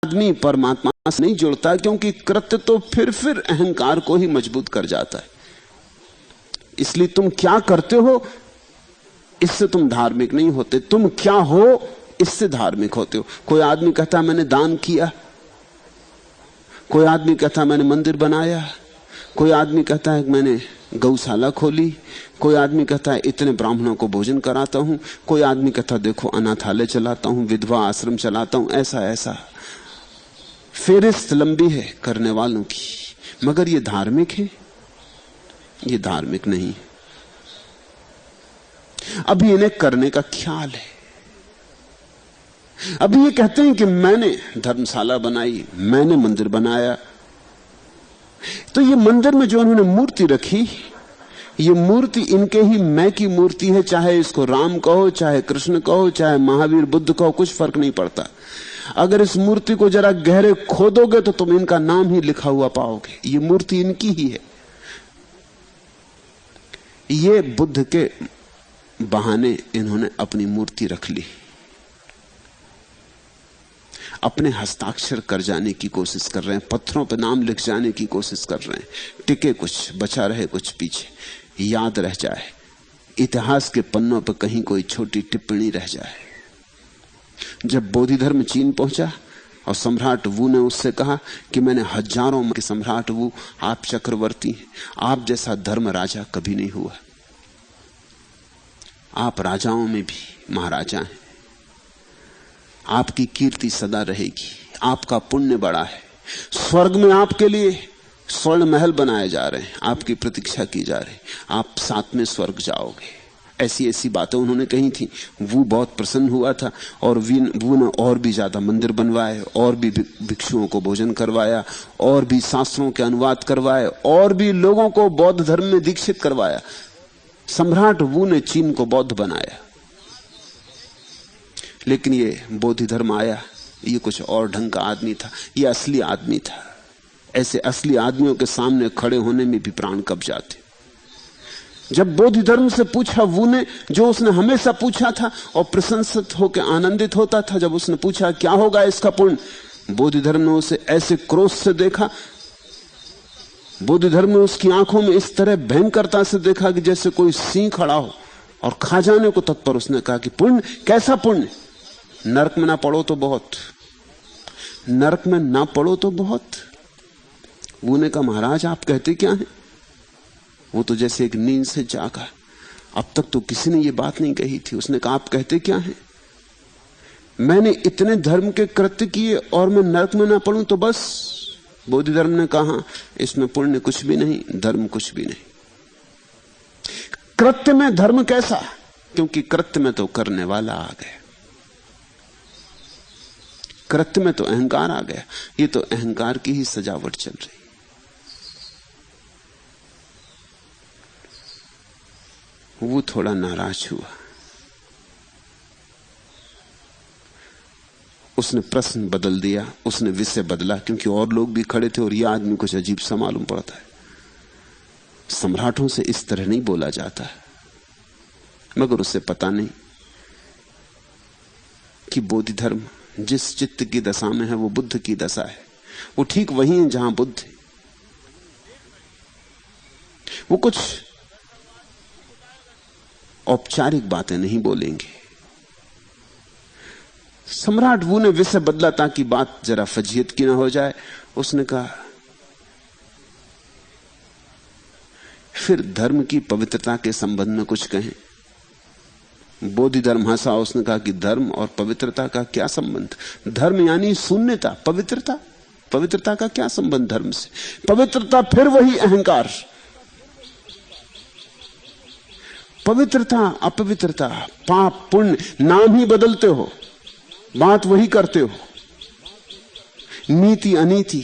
आदमी परमात्मा से नहीं जुड़ता, क्योंकि कृत्य तो फिर अहंकार को ही मजबूत कर जाता है। इसलिए तुम क्या करते हो इससे तुम धार्मिक नहीं होते, तुम क्या हो इससे धार्मिक होते हो। कोई आदमी कहता मैंने दान किया, कोई आदमी कहता मैंने मंदिर बनाया, कोई आदमी कहता है मैंने गौशाला खोली, कोई आदमी कहता है इतने ब्राह्मणों को भोजन कराता हूं, कोई आदमी कहता देखो अनाथालय चलाता हूं, विधवा आश्रम चलाता हूं। ऐसा फेरिस्त लंबी है करने वालों की, मगर ये धार्मिक है? ये धार्मिक नहीं। अभी इन्हें करने का ख्याल है। अभी ये कहते हैं कि मैंने धर्मशाला बनाई, मैंने मंदिर बनाया। तो ये मंदिर में जो उन्होंने मूर्ति रखी, ये मूर्ति इनके ही मैं की मूर्ति है। चाहे इसको राम कहो, चाहे कृष्ण कहो, चाहे महावीर बुद्ध कहो, कुछ फर्क नहीं पड़ता। अगर इस मूर्ति को जरा गहरे खोदोगे तो तुम इनका नाम ही लिखा हुआ पाओगे। ये मूर्ति इनकी ही है। ये बुद्ध के बहाने इन्होंने अपनी मूर्ति रख ली, अपने हस्ताक्षर कर जाने की कोशिश कर रहे हैं, पत्थरों पर नाम लिख जाने की कोशिश कर रहे हैं। टिके कुछ, बचा रहे कुछ पीछे, याद रह जाए, इतिहास के पन्नों पर कहीं कोई छोटी टिप्पणी रह जाए। जब बोधि धर्म चीन पहुंचा और सम्राट वू ने उससे कहा कि मैंने हजारों के सम्राट वू, आप चक्रवर्ती हैं, आप जैसा धर्म राजा कभी नहीं हुआ, आप राजाओं में भी महाराजा हैं, आपकी कीर्ति सदा रहेगी, आपका पुण्य बड़ा है, स्वर्ग में आपके लिए स्वर्ण महल बनाए जा रहे हैं, आपकी प्रतीक्षा की जा रही, आप साथ में स्वर्ग जाओगे। ऐसी ऐसी बातें उन्होंने कही थी। वो बहुत प्रसन्न हुआ था और वो ने और भी ज्यादा मंदिर बनवाए, और भी भिक्षुओं को भोजन करवाया, और भी शास्त्रों के अनुवाद करवाए, और भी लोगों को बौद्ध धर्म में दीक्षित करवाया। सम्राट वू ने चीन को बौद्ध बनाया। लेकिन ये बोधि धर्म आया, ये कुछ और ढंग का आदमी था, ये असली आदमी था। ऐसे असली आदमियों के सामने खड़े होने में भी प्राण कब जाते। जब बोधि धर्म से पूछा वू ने, जो उसने हमेशा पूछा था और प्रशंसित होकर आनंदित होता था, जब उसने पूछा क्या होगा इसका पुण्य, बोधि धर्म ने उसे ऐसे क्रोध से देखा, बोधि धर्म ने उसकी आंखों में इस तरह भयंकरता से देखा कि जैसे कोई सिंह खड़ा हो और खा जाने को तत्पर। उसने कहा कि पुण्य, कैसा पुण्य? नरक में ना पड़ो तो बहुत, नरक में ना पड़ो तो बहुत। वो ने कहा महाराज आप कहते क्या हैं? वो तो जैसे एक नींद से जागा, अब तक तो किसी ने ये बात नहीं कही थी। उसने कहा आप कहते क्या हैं? मैंने इतने धर्म के कृत्य किए और मैं नरक में ना पड़ूं तो बस। बोधि धर्म ने कहा इसमें पुण्य कुछ भी नहीं, धर्म कुछ भी नहीं। कृत्य में धर्म कैसा? क्योंकि कृत्य में तो करने वाला आ गया, कृत्य में तो अहंकार आ गया। ये तो अहंकार की ही सजावट चल रही। वो थोड़ा नाराज हुआ। उसने प्रश्न बदल दिया, उसने विषय बदला, क्योंकि और लोग भी खड़े थे और यह आदमी कुछ अजीब सा मालूम पड़ता है। सम्राटों से इस तरह नहीं बोला जाता, मगर उसे पता नहीं कि बोधि धर्म जिस चित्त की दशा में है वो बुद्ध की दशा है। वो ठीक वही है जहां बुद्ध है। वो कुछ औपचारिक बातें नहीं बोलेंगे। सम्राट वू ने विषय बदला ताकि बात जरा फजीयत की ना हो जाए। उसने कहा फिर धर्म की पवित्रता के संबंध में कुछ कहें। बोधि धर्म हंसा। उसने कहा कि धर्म और पवित्रता का क्या संबंध? धर्म यानी शून्यता, पवित्रता, पवित्रता का क्या संबंध धर्म से? पवित्रता फिर वही अहंकार। पवित्रता अपवित्रता, पाप पुण्य, नाम ही बदलते हो, बात वही करते हो। नीति अनीति,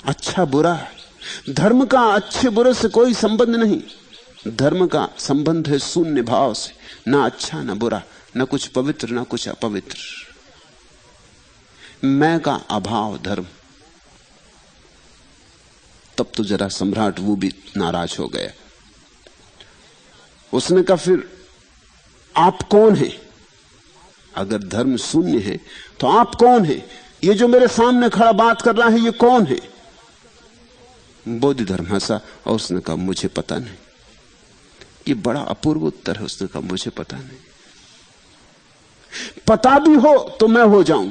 अच्छा बुरा। धर्म का अच्छे बुरे से कोई संबंध नहीं। धर्म का संबंध है शून्य भाव से, ना अच्छा ना बुरा, ना कुछ पवित्र ना कुछ अपवित्र। मैं का अभाव धर्म। तब तो जरा सम्राट वो भी नाराज हो गया। उसने कहा फिर आप कौन हैं? अगर धर्म शून्य है तो आप कौन हैं? ये जो मेरे सामने खड़ा बात कर रहा है ये कौन है? बोधिधर्म हंसा और उसने कहा मुझे पता नहीं। ये बड़ा अपूर्व उत्तर है। उसने कहा मुझे पता नहीं। पता भी हो तो मैं हो जाऊं,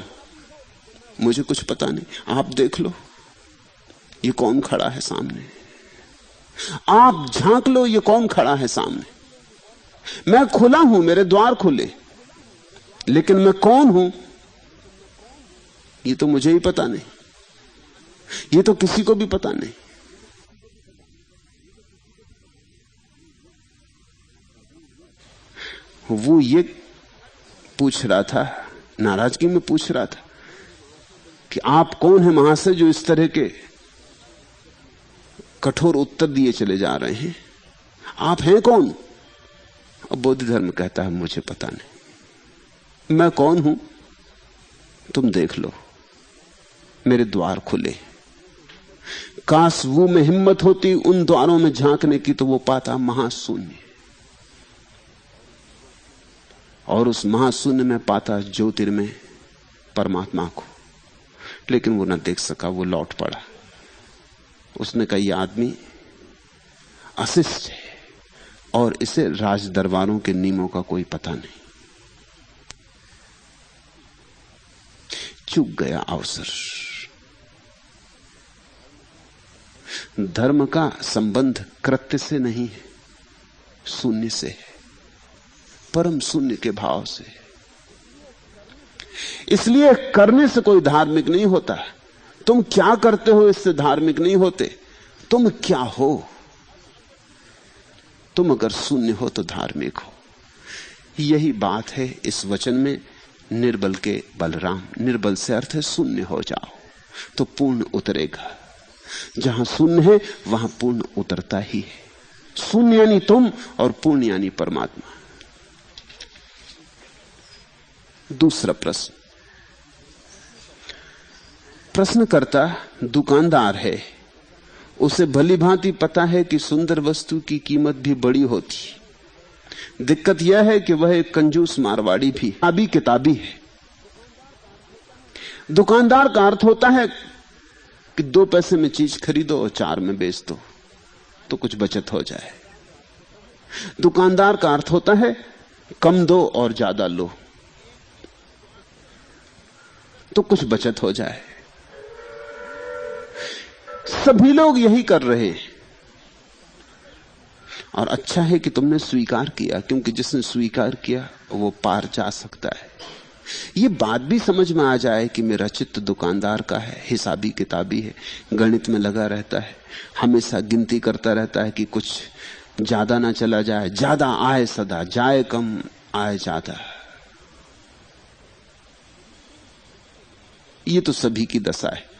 मुझे कुछ पता नहीं। आप देख लो ये कौन खड़ा है सामने, आप झांक लो ये कौन खड़ा है सामने। मैं खुला हूं, मेरे द्वार खुले, लेकिन मैं कौन हूं ये तो मुझे ही पता नहीं, ये तो किसी को भी पता नहीं। वो ये पूछ रहा था, नाराजगी में पूछ रहा था कि आप कौन है महाशय जो इस तरह के कठोर उत्तर दिए चले जा रहे हैं, आप हैं कौन? अब बोधिधर्म कहता है मुझे पता नहीं। मैं कौन हूं तुम देख लो, मेरे द्वार खुले। काश वो में हिम्मत होती उन द्वारों में झांकने की तो वो पाता महाशून्य, और उस महाशून्य में पाता ज्योतिर्मय परमात्मा को। लेकिन वो न देख सका, वो लौट पड़ा। उसने कहा यह आदमी अशिष्ट है और इसे राज दरबारों के नियमों का कोई पता नहीं। चूक गया अवसर। धर्म का संबंध कृत्य से नहीं है, शून्य से है, परम शून्य के भाव से। इसलिए करने से कोई धार्मिक नहीं होता। तुम क्या करते हो इससे धार्मिक नहीं होते, तुम क्या हो। तुम अगर शून्य हो तो धार्मिक हो। यही बात है इस वचन में, निर्बल के बलराम। निर्बल से अर्थ है शून्य हो जाओ तो पूर्ण उतरेगा। जहां शून्य है वहां पूर्ण उतरता ही है। शून्य यानी तुम और पूर्ण यानी परमात्मा। दूसरा प्रश्न। प्रश्नकर्ता दुकानदार है, उसे भली भांति पता है कि सुंदर वस्तु की कीमत भी बड़ी होती। दिक्कत यह है कि वह एक कंजूस मारवाड़ी भी किताबी है। दुकानदार का अर्थ होता है कि 2 पैसे में चीज खरीदो और 4 में बेच दो तो कुछ बचत हो जाए। दुकानदार का अर्थ होता है कम दो और ज्यादा लो तो कुछ बचत हो जाए। सभी लोग यही कर रहे हैं और अच्छा है कि तुमने स्वीकार किया, क्योंकि जिसने स्वीकार किया वो पार जा सकता है। ये बात भी समझ में आ जाए कि मेरा चित्त दुकानदार का है, हिसाबी किताबी है, गणित में लगा रहता है, हमेशा गिनती करता रहता है कि कुछ ज्यादा ना चला जाए, ज्यादा आए सदा, जाए कम आए ज्यादा। ये तो सभी की दशा है।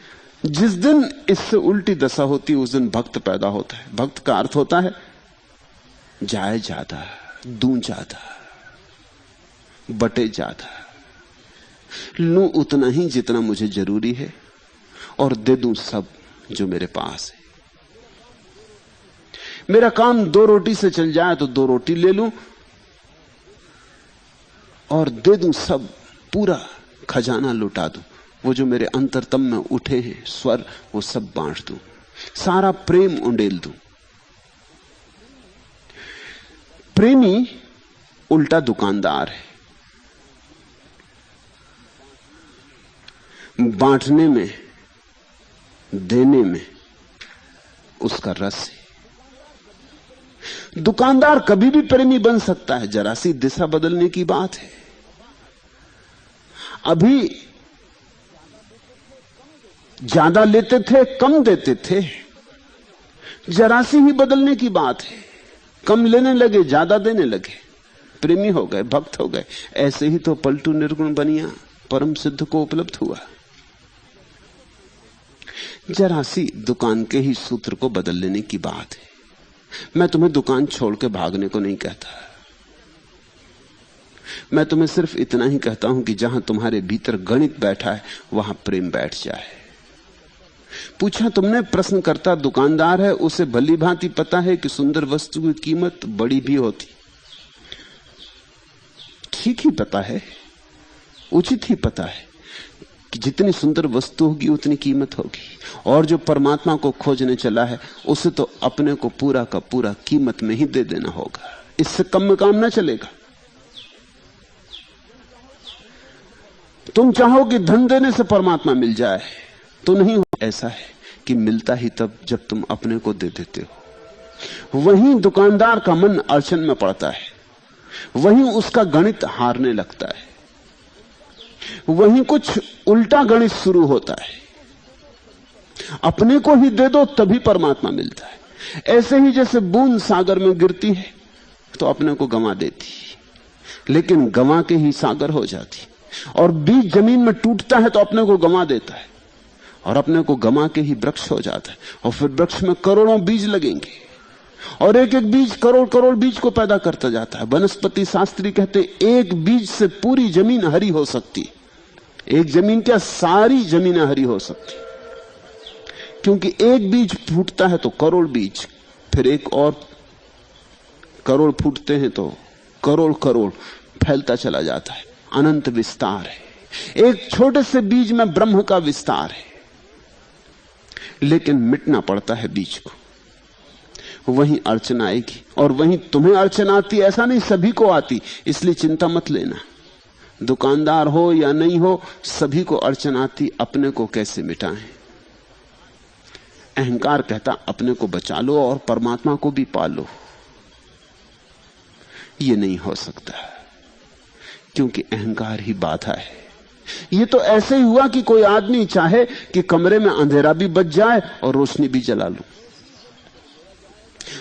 जिस दिन इससे उल्टी दशा होती है उस दिन भक्त पैदा होता है। भक्त का अर्थ होता है जाए ज्यादा, दूं ज्यादा, बटे ज्यादा, लूं उतना ही जितना मुझे जरूरी है और दे दूं सब जो मेरे पास है। मेरा काम 2 रोटी से चल जाए तो 2 रोटी ले लूं और दे दूं सब, पूरा खजाना लुटा दूं। वो जो मेरे अंतरतम में उठे हैं स्वर, वो सब बांट दूं, सारा प्रेम उंडेल दूं। प्रेमी उल्टा दुकानदार है। बांटने में, देने में उसका रस है। दुकानदार कभी भी प्रेमी बन सकता है, जरा सी दिशा बदलने की बात है। अभी ज्यादा लेते थे, कम देते थे, जरा सी ही बदलने की बात है। कम लेने लगे, ज्यादा देने लगे, प्रेमी हो गए, भक्त हो गए। ऐसे ही तो पलटू निर्गुण बनिया परम सिद्ध को उपलब्ध हुआ। जरा सी दुकान के ही सूत्र को बदल लेने की बात है। मैं तुम्हें दुकान छोड़ के भागने को नहीं कहता, मैं तुम्हें सिर्फ इतना ही कहता हूं कि जहां तुम्हारे भीतर गणित बैठा है वहां प्रेम बैठ जाए। पूछा तुमने, प्रश्नकर्ता दुकानदार है, उसे भली भांति पता है कि सुंदर वस्तु की कीमत बड़ी भी होती। ठीक ही पता है, उचित ही पता है। कि जितनी सुंदर वस्तु होगी उतनी कीमत होगी, और जो परमात्मा को खोजने चला है उसे तो अपने को पूरा का पूरा कीमत में ही दे देना होगा, इससे कम में काम ना चलेगा। तुम चाहो कि धन देने से परमात्मा मिल जाए तो नहीं हो, ऐसा है कि मिलता ही तब जब तुम अपने को दे देते हो। वहीं दुकानदार का मन अड़चन में पड़ता है, वहीं उसका गणित हारने लगता है, वहीं कुछ उल्टा गणित शुरू होता है। अपने को ही दे दो तभी परमात्मा मिलता है। ऐसे ही जैसे बूंद सागर में गिरती है तो अपने को गंवा देती, लेकिन गंवा के ही सागर हो जाती, और बीज जमीन में टूटता है तो अपने को गंवा देता है, और अपने को गंवा के ही वृक्ष हो जाता है, और फिर वृक्ष में करोड़ों बीज लगेंगे, और एक एक बीज करोड़ करोड़ बीज को पैदा करता जाता है। वनस्पति शास्त्री कहते एक बीज से पूरी जमीन हरी हो सकती, एक जमीन क्या सारी जमीन हरी हो सकती, क्योंकि एक बीज फूटता है तो करोड़ बीज, फिर एक और करोड़ फूटते हैं तो करोड़ करोड़ फैलता चला जाता है। अनंत विस्तार है। एक छोटे से बीज में ब्रह्म का विस्तार है, लेकिन मिटना पड़ता है बीज को। वहीं अड़चन आएगी, और वहीं तुम्हें अड़चन आती, ऐसा नहीं सभी को आती, इसलिए चिंता मत लेना। दुकानदार हो या नहीं हो, सभी को अड़चन आती, अपने को कैसे मिटाएं। अहंकार कहता अपने को बचा लो और परमात्मा को भी पालो। ये नहीं हो सकता, क्योंकि अहंकार ही बाधा है। ये तो ऐसे ही हुआ कि कोई आदमी चाहे कि कमरे में अंधेरा भी बच जाए और रोशनी भी जला लो।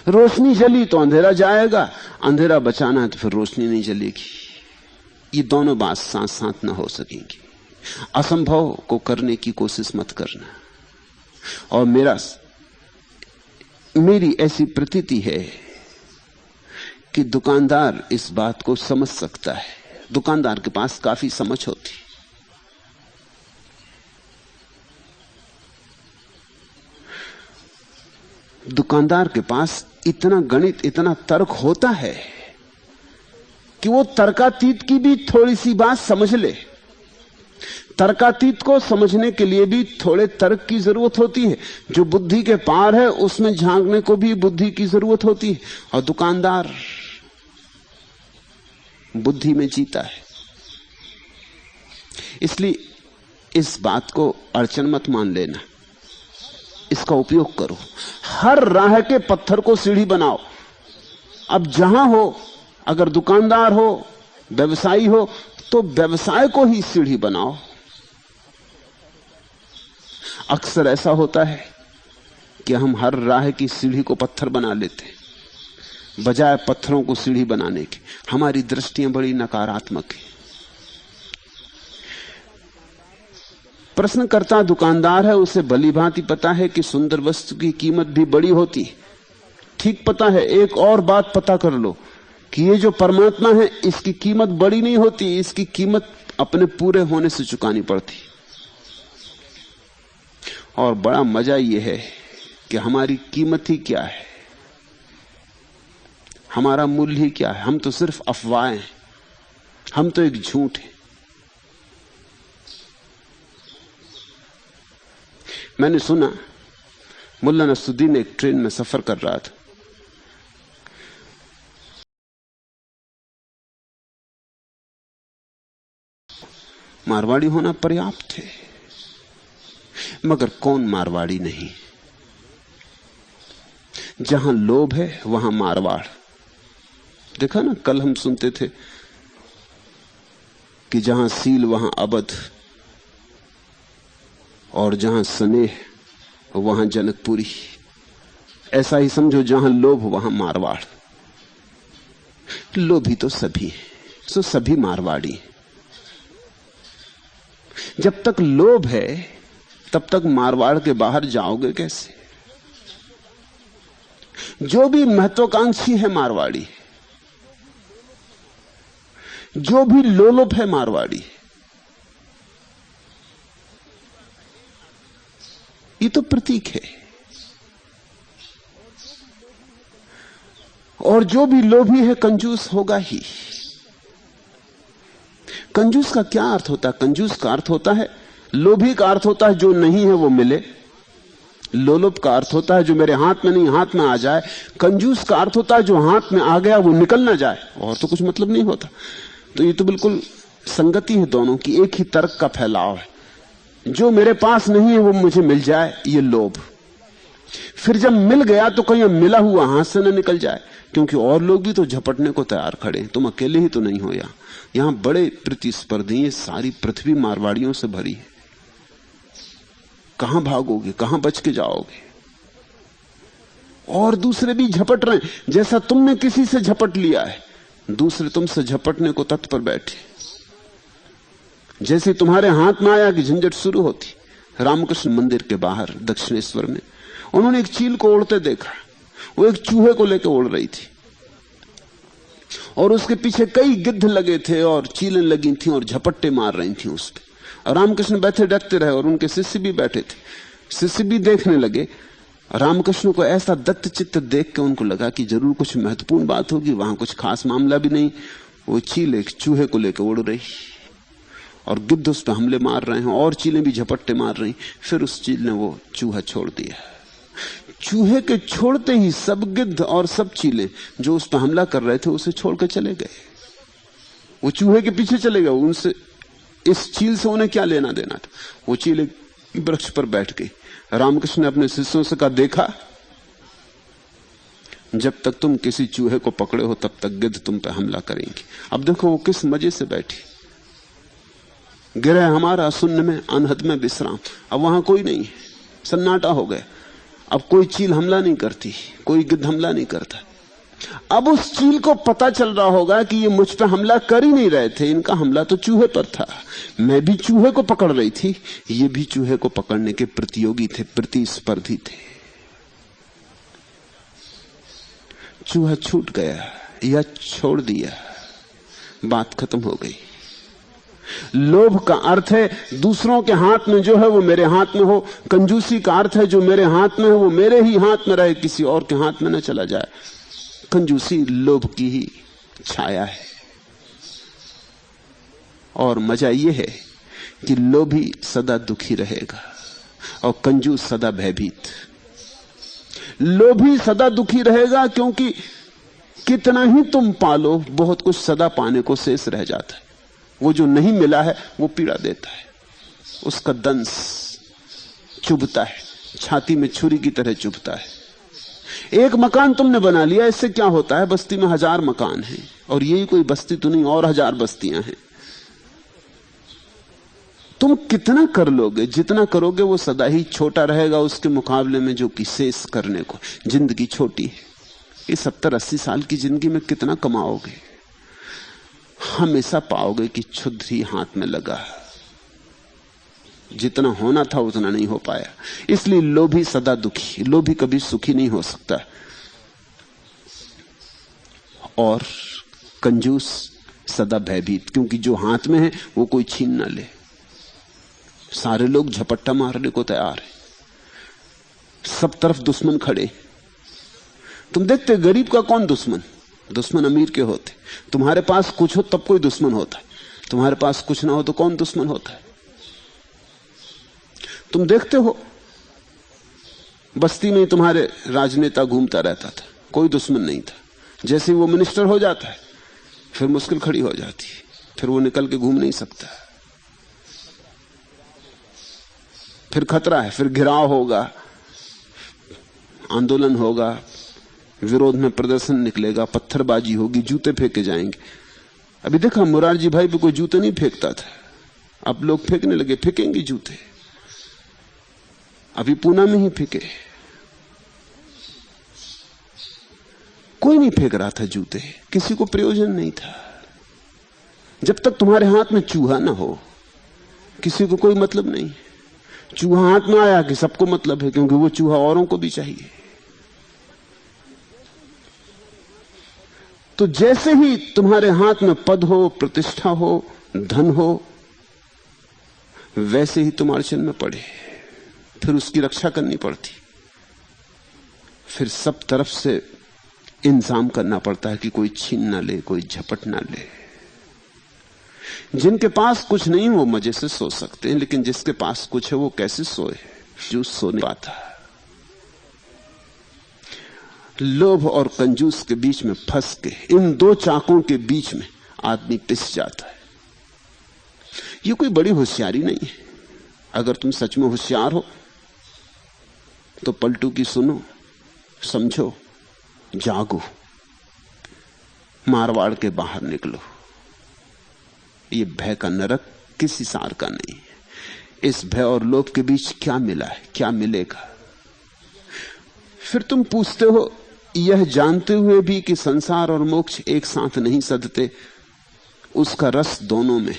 रोशनी जली तो अंधेरा जाएगा, अंधेरा बचाना है तो फिर रोशनी नहीं जलेगी। ये दोनों बात साथ साथ ना हो सकेंगी। असंभव को करने की कोशिश मत करना। और मेरी ऐसी प्रतीति है कि दुकानदार इस बात को समझ सकता है। दुकानदार के पास काफी समझ होती। दुकानदार के पास इतना गणित, इतना तर्क होता है कि वो तर्कातीत की भी थोड़ी सी बात समझ ले। तर्कातीत को समझने के लिए भी थोड़े तर्क की जरूरत होती है। जो बुद्धि के पार है उसमें झांकने को भी बुद्धि की जरूरत होती है, और दुकानदार बुद्धि में जीता है। इसलिए इस बात को अड़चन मत मान लेना, इसका उपयोग करो। हर राह के पत्थर को सीढ़ी बनाओ। अब जहां हो, अगर दुकानदार हो, व्यवसायी हो, तो व्यवसाय को ही सीढ़ी बनाओ। अक्सर ऐसा होता है कि हम हर राह की सीढ़ी को पत्थर बना लेते हैं, बजाय पत्थरों को सीढ़ी बनाने की। हमारी दृष्टियां बड़ी नकारात्मक हैं। प्रश्नकर्ता दुकानदार है, उसे भली भांति पता है कि सुंदर वस्तु की कीमत भी बड़ी होती। ठीक पता है। एक और बात पता कर लो कि ये जो परमात्मा है इसकी कीमत बड़ी नहीं होती, इसकी कीमत अपने पूरे होने से चुकानी पड़ती। और बड़ा मजा यह है कि हमारी कीमत ही क्या है, हमारा मूल्य ही क्या है। हम तो सिर्फ अफवाहें हैं, हम तो एक झूठ है। मैंने सुना मुल्ला नसरुद्दीन एक ट्रेन में सफर कर रहा था। मारवाड़ी होना पर्याप्त है, मगर कौन मारवाड़ी नहीं। जहां लोभ है वहां मारवाड़। देखा ना, कल हम सुनते थे कि जहां सील वहां अबध, और जहां स्नेह वहां जनकपुरी। ऐसा ही समझो, जहां लोभ वहां मारवाड़। लोभी तो सभी है, तो सभी मारवाड़ी। जब तक लोभ है तब तक मारवाड़ के बाहर जाओगे कैसे? जो भी महत्वाकांक्षी है मारवाड़ी, जो भी लोलुप है मारवाड़ी। ये तो प्रतीक है। और जो भी लोभी है कंजूस होगा ही। कंजूस का क्या अर्थ होता है? कंजूस का अर्थ होता है लोभी का अर्थ होता है जो नहीं है वो मिले। लोलुप का अर्थ होता है जो मेरे हाथ में नहीं हाथ में आ जाए। कंजूस का अर्थ होता है जो हाथ में आ गया वो निकल ना जाए, और तो कुछ मतलब नहीं होता। तो ये तो बिल्कुल संगति है दोनों की, एक ही तर्क का फैलाव है। जो मेरे पास नहीं है वो मुझे मिल जाए, ये लोभ। फिर जब मिल गया तो कहीं मिला हुआ हाथ से न निकल जाए, क्योंकि और लोग भी तो झपटने को तैयार खड़े हैं, तुम अकेले ही तो नहीं हो। यहां बड़े प्रतिस्पर्धी, सारी पृथ्वी मारवाड़ियों से भरी है। कहां भागोगे, कहां बच के जाओगे? और दूसरे भी झपट रहे हैं, जैसा तुमने किसी से झपट लिया है, दूसरे तुमसे झपटने को तत्पर बैठे। जैसे तुम्हारे हाथ में आया कि झंझट शुरू होती। रामकृष्ण मंदिर के बाहर दक्षिणेश्वर में उन्होंने एक चील को उड़ते देखा। वो एक चूहे को लेकर उड़ रही थी और उसके पीछे कई गिद्ध लगे थे और चीलें लगी थी और झपट्टे मार रही थी उस पर। और रामकृष्ण बैठे डरते रहे और उनके शिष्य भी बैठे थे। शिष्य भी देखने लगे। रामकृष्ण को ऐसा दत्त चित्त देख के उनको लगा कि जरूर कुछ महत्वपूर्ण बात होगी, वहां कुछ खास मामला भी नहीं। वो चील एक चूहे को लेकर उड़ रही और गिद्ध उस पर हमले मार रहे हैं और चीलें भी झपट्टे मार रही। फिर उस चील ने वो चूहा छोड़ दिया। चूहे के छोड़ते ही सब गिद्ध और सब चीलें जो उस पर हमला कर रहे थे उसे छोड़ के चले गए। वो चूहे के पीछे चले गए। उनसे, इस चील से उन्हें क्या लेना देना था? वो चील एक वृक्ष पर बैठ गई। रामकृष्ण ने अपने शिष्यों से कहा, देखा, जब तक तुम किसी चूहे को पकड़े हो तब तक गिद्ध तुम पे हमला करेंगे। अब देखो वो किस मजे से बैठी। गिरह हमारा शून्य में अनहद में विश्राम। अब वहां कोई नहीं है, सन्नाटा हो गया। अब कोई चील हमला नहीं करती, कोई गिद्ध हमला नहीं करता। अब उस चील को पता चल रहा होगा कि ये मुझ पे हमला कर ही नहीं रहे थे, इनका हमला तो चूहे पर था। मैं भी चूहे को पकड़ रही थी, ये भी चूहे को पकड़ने के प्रतियोगी थे, प्रतिस्पर्धी थे। चूहा छूट गया या छोड़ दिया, बात खत्म हो गई। लोभ का अर्थ है दूसरों के हाथ में जो है वो मेरे हाथ में हो। कंजूसी का अर्थ है जो मेरे हाथ में हो वो मेरे ही हाथ में रहे, किसी और के हाथ में न चला जाए। कंजूसी लोभ की ही छाया है। और मजा यह है कि लोभी सदा दुखी रहेगा और कंजूस सदा भयभीत। लोभी सदा दुखी रहेगा क्योंकि कितना ही तुम पालो, बहुत कुछ सदा पाने को शेष रह जाता है। वो जो नहीं मिला है वो पीड़ा देता है, उसका दंश चुभता है, छाती में छुरी की तरह चुभता है। एक मकान तुमने बना लिया, इससे क्या होता है? बस्ती में 1000 मकान हैं और यही कोई बस्ती तो नहीं, और 1000 बस्तियां हैं। तुम कितना कर लोगे? जितना करोगे वो सदा ही छोटा रहेगा उसके मुकाबले में जो कि शेष करने को। जिंदगी छोटी है। ये 70-80 साल की जिंदगी में कितना कमाओगे? हमेशा पाओगे कि क्षुद्र ही हाथ में लगा। जितना होना था उतना नहीं हो पाया। इसलिए लोभी सदा दुखी, लोभी कभी सुखी नहीं हो सकता। और कंजूस सदा भयभीत, क्योंकि जो हाथ में है वो कोई छीन ना ले। सारे लोग झपट्टा मारने को तैयार है, सब तरफ दुश्मन खड़े। तुम देखते गरीब का कौन दुश्मन? दुश्मन अमीर के होते। तुम्हारे पास कुछ हो तब कोई दुश्मन होता है, तुम्हारे पास कुछ ना हो तो कौन दुश्मन होता है? तुम देखते हो बस्ती में तुम्हारे राजनेता घूमता रहता था, कोई दुश्मन नहीं था। जैसे वो मिनिस्टर हो जाता है फिर मुश्किल खड़ी हो जाती है, फिर वो निकल के घूम नहीं सकता, फिर खतरा है, फिर घिराव होगा, आंदोलन होगा, विरोध में प्रदर्शन निकलेगा, पत्थरबाजी होगी, जूते फेंके जाएंगे। अभी देखा मुरारजी भाई भी कोई जूते नहीं फेंकता था, अब लोग फेंकने लगे, फेंकेंगे जूते। अभी पूना में ही फेंके, कोई नहीं फेंक रहा था जूते, किसी को प्रयोजन नहीं था। जब तक तुम्हारे हाथ में चूहा ना हो किसी को कोई मतलब नहीं। चूहा हाथ में आया कि सबको मतलब है, क्योंकि वो चूहा औरों को भी चाहिए। तो जैसे ही तुम्हारे हाथ में पद हो, प्रतिष्ठा हो, धन हो, वैसे ही तुम अड़चन में पड़े, फिर उसकी रक्षा करनी पड़ती, फिर सब तरफ से इंतजाम करना पड़ता है कि कोई छीन ना ले, कोई झपट ना ले। जिनके पास कुछ नहीं वो मजे से सो सकते हैं, लेकिन जिसके पास कुछ है वो कैसे सोए? जो सो नहीं पाता। लोभ और कंजूस के बीच में फंस के, इन दो चाकों के बीच में आदमी पिस जाता है। ये कोई बड़ी होशियारी नहीं है। अगर तुम सच में होशियार हो तो पलटू की सुनो, समझो, जागो, मारवाड़ के बाहर निकलो। ये भय का नरक किसी सार का नहीं है। इस भय और लोभ के बीच क्या मिला है, क्या मिलेगा? फिर तुम पूछते हो, यह जानते हुए भी कि संसार और मोक्ष एक साथ नहीं सधते, उसका रस दोनों में।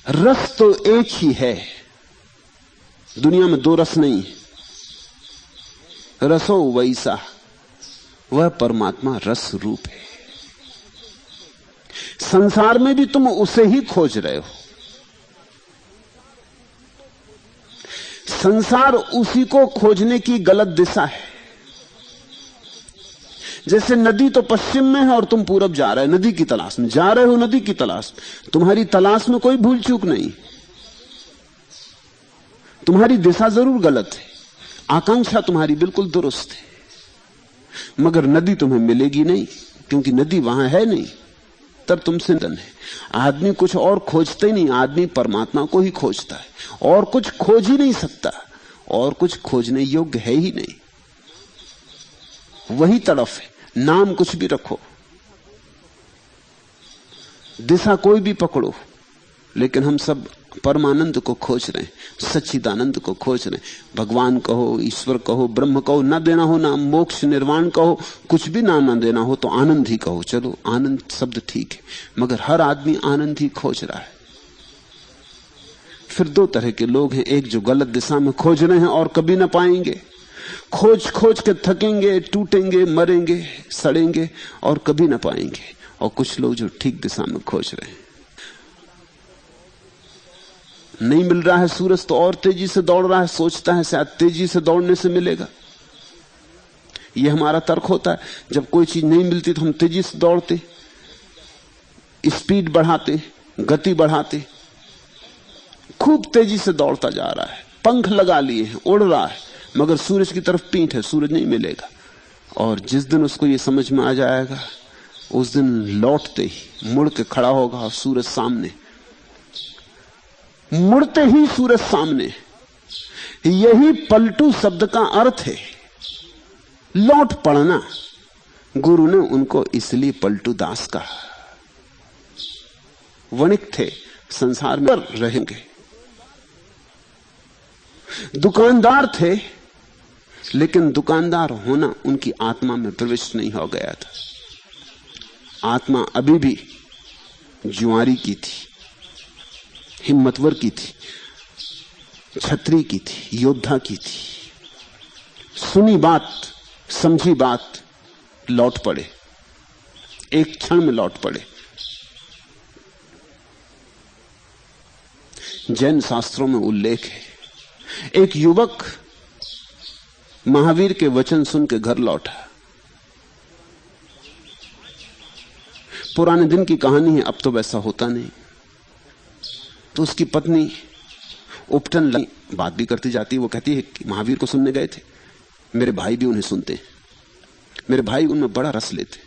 रस तो एक ही है, दुनिया में दो रस नहीं। रसो वैसा, वह परमात्मा रस रूप है। संसार में भी तुम उसे ही खोज रहे हो। संसार उसी को खोजने की गलत दिशा है। जैसे नदी तो पश्चिम में है और तुम पूरब जा रहे हो, नदी की तलाश में जा रहे हो, नदी की तलाश। तुम्हारी तलाश में कोई भूल चूक नहीं, तुम्हारी दिशा जरूर गलत है, आकांक्षा तुम्हारी बिल्कुल दुरुस्त है, मगर नदी तुम्हें मिलेगी नहीं, क्योंकि नदी वहां है नहीं। तब तुमसे धन है। आदमी कुछ और खोजते नहीं, आदमी परमात्मा को ही खोजता है, और कुछ खोज ही नहीं सकता, और कुछ खोजने योग्य है ही नहीं। वही तड़फ है। नाम कुछ भी रखो, दिशा कोई भी पकड़ो, लेकिन हम सब परमानंद को खोज रहे हैं, सच्चिदानंद को खोज रहे हैं। भगवान कहो, ईश्वर कहो, ब्रह्म कहो, ना देना हो ना मोक्ष निर्वाण कहो, कुछ भी ना देना हो तो आनंद ही कहो। चलो, आनंद शब्द ठीक है, मगर हर आदमी आनंद ही खोज रहा है। फिर दो तरह के लोग हैं, एक जो गलत दिशा में खोज रहे हैं और कभी ना पाएंगे, खोज खोज के थकेंगे, टूटेंगे, मरेंगे, सड़ेंगे और कभी ना पाएंगे, और कुछ लोग जो ठीक दिशा में खोज रहे हैं। नहीं मिल रहा है सूरज तो और तेजी से दौड़ रहा है, सोचता है शायद तेजी से दौड़ने से मिलेगा। यह हमारा तर्क होता है। जब कोई चीज नहीं मिलती तो हम तेजी से दौड़ते, स्पीड बढ़ाते, गति बढ़ाते, खूब तेजी से दौड़ता जा रहा है, पंख लगा लिए हैं, उड़ रहा है, मगर सूरज की तरफ पीठ है, सूरज नहीं मिलेगा। और जिस दिन उसको यह समझ में आ जाएगा, उस दिन लौटते ही मुड़ के खड़ा होगा और सूरज सामने, मुड़ते ही सूरज सामने। यही पलटू शब्द का अर्थ है, लौट पड़ना। गुरु ने उनको इसलिए पलटू दास कहा। वणिक थे, संसार में रहेंगे, दुकानदार थे, लेकिन दुकानदार होना उनकी आत्मा में प्रविष्ट नहीं हो गया था। आत्मा अभी भी जुआरी की थी, हिम्मतवर की थी, छत्री की थी, योद्धा की थी। सुनी बात, समझी बात, लौट पड़े, एक क्षण में लौट पड़े। जैन शास्त्रों में उल्लेख है, एक युवक महावीर के वचन सुन के घर लौटा। पुराने दिन की कहानी है, अब तो वैसा होता नहीं। तो उसकी पत्नी उपटन लगी, बात भी करती जाती है। वो कहती है कि महावीर को सुनने गए थे, मेरे भाई भी उन्हें सुनते, मेरे भाई उनमें बड़ा रस लेते,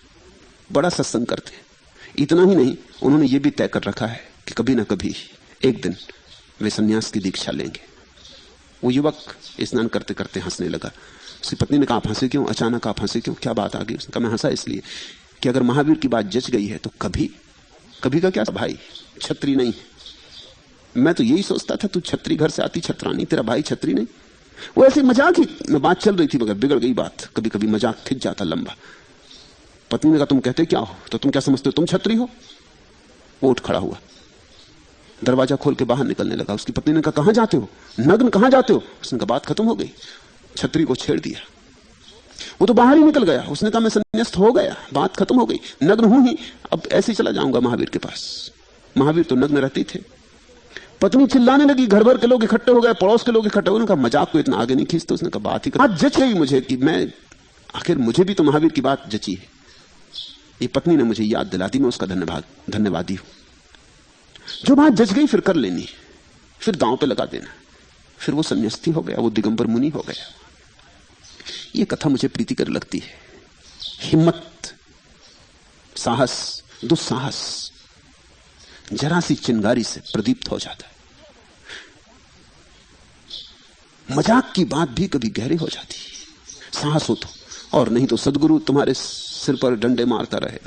बड़ा सत्संग करते। इतना ही नहीं, उन्होंने ये भी तय कर रखा है कि कभी ना कभी एक दिन वे सन्यास की दीक्षा लेंगे। वो युवक स्नान करते करते हंसने लगा। उसकी पत्नी ने कहा, आप हंसे क्यों? अचानक आप हंसे क्यों? क्या बात आ गई? उसने कहा, मैं हंसा इसलिए कि अगर महावीर की बात जच गई है तो कभी कभी का क्या भाई छत्री नहीं। मैं तो यही सोचता था, तू छत्री घर से आती छतरानी, तेरा भाई छत्री नहीं। वो ऐसे मजाक ही में बात चल रही थी, मगर बिगड़ गई बात। कभी कभी मजाक खिंच जाता लंबा। पत्नी ने कहा, तुम कहते क्या हो? तो तुम क्या समझते हो, तुम छत्री हो? वो उठ खड़ा हुआ, दरवाजा खोल के बाहर निकलने लगा। उसकी पत्नी ने कहा, कहां जाते हो? नग्न कहां जाते हो? उसने कहा, बात खत्म हो गई, छत्री को छेड़ दिया। वो तो बाहर ही निकल गया। उसने कहा, मैं संन्यास्त हो गया, बात खत्म हो गई, नग्न हूं ही, अब ऐसे ही चला जाऊंगा महावीर के पास। महावीर तो नग्न रहते थे। पत्नी चिल्लाने लगी, घर भर के लोग इकट्ठे हो गए, पड़ोस के लोग इकट्ठे हो गए। उन्होंने कहा, मजाक को इतना आगे नहीं खींचते। उसने कहा, बात ही जच गई मुझे कि मैं आखिर मुझे भी तो महावीर की बात जची है। ये पत्नी ने मुझे याद दिला दी, मैं उसका धन्यवादी हूं। जो बात जच गई फिर कर लेनी, फिर दांव पे लगा देना। फिर वो सन्यासी हो गया, वो दिगंबर मुनि हो गया। ये कथा मुझे प्रीतिकर लगती है। हिम्मत, साहस, दुस्साहस जरा सी चिंगारी से प्रदीप्त हो जाता है। मजाक की बात भी कभी गहरी हो जाती है, साहस हो तो, और नहीं तो सदगुरु तुम्हारे सिर पर डंडे मारता रहे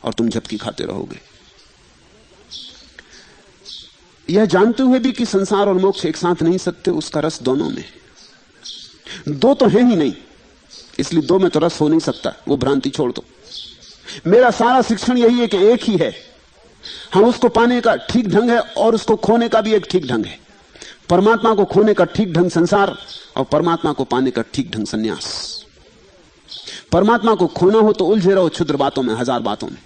और तुम झपकी खाते रहोगे। यह जानते हुए भी कि संसार और मोक्ष एक साथ नहीं सकते, उसका रस दोनों में। दो तो है ही नहीं, इसलिए दो में तो रस हो नहीं सकता, वो भ्रांति छोड़ दो। मेरा सारा शिक्षण यही है कि एक ही है। हम उसको पाने का ठीक ढंग है और उसको खोने का भी एक ठीक ढंग है। परमात्मा को खोने का ठीक ढंग संसार, और परमात्मा को पाने का ठीक ढंग सन्यास। परमात्मा को खोना हो तो उलझे रहो क्षुद्र बातों में, हजार बातों में,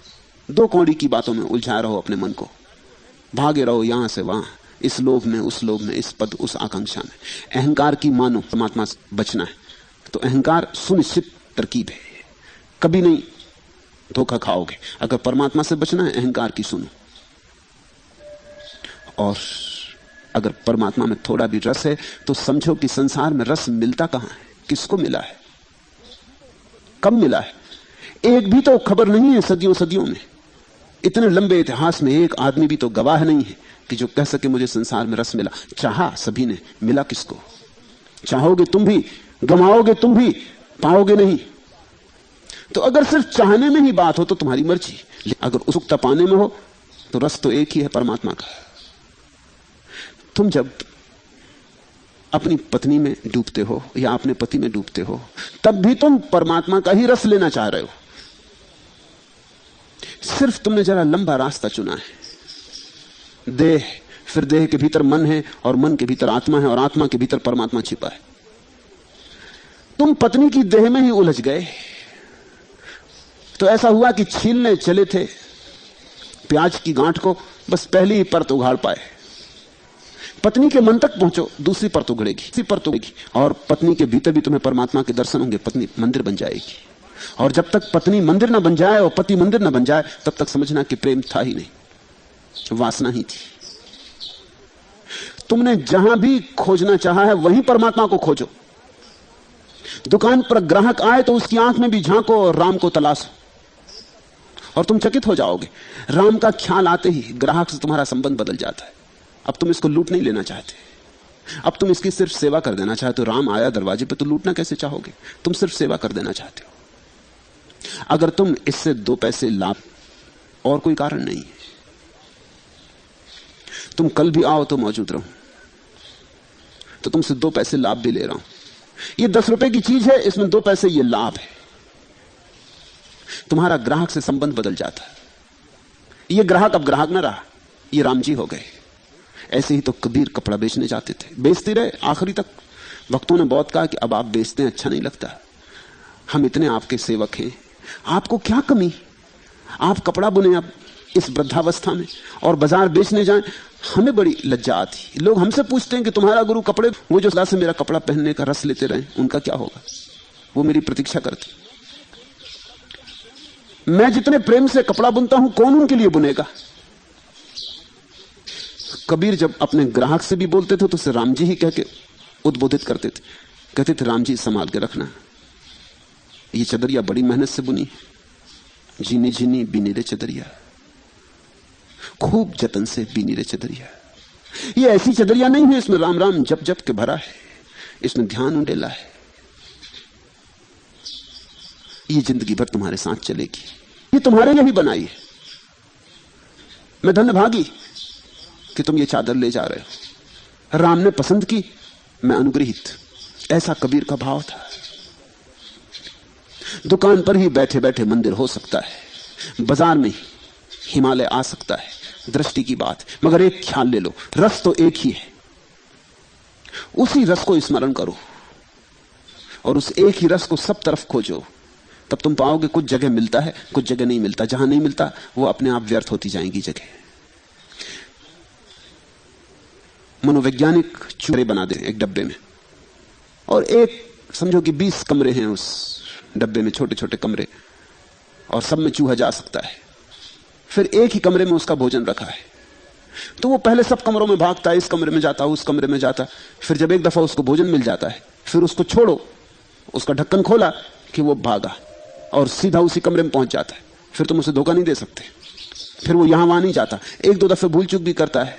दो कौड़ी की बातों में उलझाए रहो अपने मन को, भागे रहो यहां से वहां, इस लोभ में उस लोभ में, इस पद उस आकांक्षा में। अहंकार की मानो परमात्मा से बचना है तो अहंकार सुनिश्चित तरकीब है, कभी नहीं धोखा खाओगे। अगर परमात्मा से बचना है अहंकार की सुनो। और अगर परमात्मा में थोड़ा भी रस है तो समझो कि संसार में रस मिलता कहां है, किसको मिला है, कब मिला है। एक भी तो खबर नहीं है सदियों सदियों में, इतने लंबे इतिहास में एक आदमी भी तो गवाह नहीं है कि जो कह सके मुझे संसार में रस मिला। चाहा सभी ने, मिला किसको। चाहोगे तुम भी, गमाओगे तुम भी, पाओगे नहीं। तो अगर सिर्फ चाहने में ही बात हो तो तुम्हारी मर्जी, अगर उत्सुकता पाने में हो तो रस तो एक ही है, परमात्मा का। तुम जब अपनी पत्नी में डूबते हो या अपने पति में डूबते हो तब भी तुम परमात्मा का ही रस लेना चाह रहे हो, सिर्फ तुमने जरा लंबा रास्ता चुना है। देह, फिर देह के भीतर मन है और मन के भीतर आत्मा है और आत्मा के भीतर परमात्मा छिपा है। तुम पत्नी की देह में ही उलझ गए तो ऐसा हुआ कि छीलने चले थे प्याज की गांठ को, बस पहली ही परत उघाड़ पाए। पत्नी के मन तक पहुंचो, दूसरी परत उघड़ेगी, तीसरी परत उघड़ेगी, और पत्नी के भीतर भी तुम्हें परमात्मा के दर्शन होंगे। पत्नी मंदिर बन जाएगी। और जब तक पत्नी मंदिर ना बन जाए और पति मंदिर ना बन जाए तब तक समझना कि प्रेम था ही नहीं, वासना ही थी। तुमने जहां भी खोजना चाहा है वहीं परमात्मा को खोजो। दुकान पर ग्राहक आए तो उसकी आंख में भी झांको और राम को तलाशो, और तुम चकित हो जाओगे। राम का ख्याल आते ही ग्राहक से तुम्हारा संबंध बदल जाता है। अब तुम इसको लूट नहीं लेना चाहते, अब तुम इसकी सिर्फ सेवा कर देना चाहते हो। राम आया दरवाजे पे तो लूटना कैसे चाहोगे, तुम सिर्फ सेवा कर देना चाहते हो। अगर तुम इससे 2 पैसे लाभ, और कोई कारण नहीं है, तुम कल भी आओ तो मौजूद रहो, तो तुमसे 2 पैसे लाभ भी ले रहा हूं। ये 10 रुपए की चीज है, इसमें 2 पैसे ये लाभ है। तुम्हारा ग्राहक से संबंध बदल जाता है। ये ग्राहक अब ग्राहक न रहा, ये राम जी हो गए। ऐसे ही तो कबीर कपड़ा बेचने जाते थे, बेचते रहे आखिरी तक। भक्तों ने बहुत कहा कि अब आप बेचते हैं, अच्छा नहीं लगता, हम इतने आपके सेवक हैं, आपको क्या कमी, आप कपड़ा बुने अब इस वृद्धावस्था में और बाजार बेचने जाएं। हमें बड़ी लज्जा आती। लोग हमसे पूछते हैं कि तुम्हारा गुरु कपड़े, वो जो सदा से मेरा कपड़ा पहनने का रस लेते रहे, उनका क्या होगा। वो मेरी प्रतीक्षा करते। मैं जितने प्रेम से कपड़ा बुनता हूं, कौन उनके लिए बुनेगा। कबीर जब अपने ग्राहक से भी बोलते थे तो उसे राम जी ही कह के उद्बोधित करते थे। कहते थे राम जी संभाल के रखना, ये चदरिया बड़ी मेहनत से बुनी, जीनी जीनी बीनी रे चदरिया, खूब जतन से बीनी रे चदरिया। ये ऐसी चदरिया नहीं है इसमें राम राम जप जप के भरा है, इसमें ध्यान उंडेला है। ये जिंदगी भर तुम्हारे साथ चलेगी, ये तुम्हारे लिए ही बनाई है। मैं धन्यभागी कि तुम ये चादर ले जा रहे हो। राम ने पसंद की, मैं अनुग्रहित। ऐसा कबीर का भाव था। दुकान पर ही बैठे बैठे मंदिर हो सकता है, बाजार में ही हिमालय आ सकता है, दृष्टि की बात। मगर एक ख्याल ले लो, रस तो एक ही है। उसी रस को स्मरण करो और उस एक ही रस को सब तरफ खोजो, तब तुम पाओगे कुछ जगह मिलता है, कुछ जगह नहीं मिलता। जहां नहीं मिलता वो अपने आप व्यर्थ होती जाएंगी जगह। मनोवैज्ञानिक चूरे बना दे एक डब्बे में और एक समझो कि 20 कमरे हैं उस डब्बे में, छोटे छोटे कमरे, और सब में चूहा जा सकता है। फिर एक ही कमरे में उसका भोजन रखा है, तो वो पहले सब कमरों में भागता है, इस कमरे में जाता, उस कमरे में जाता। फिर जब एक दफा उसको भोजन मिल जाता है, फिर उसको छोड़ो, उसका ढक्कन खोला कि वो भागा और सीधा उसी कमरे में पहुंच जाता है। फिर तुम उसे धोखा नहीं दे सकते। फिर वो यहां वहां नहीं जाता। एक दो दफे भूल चूक भी करता है,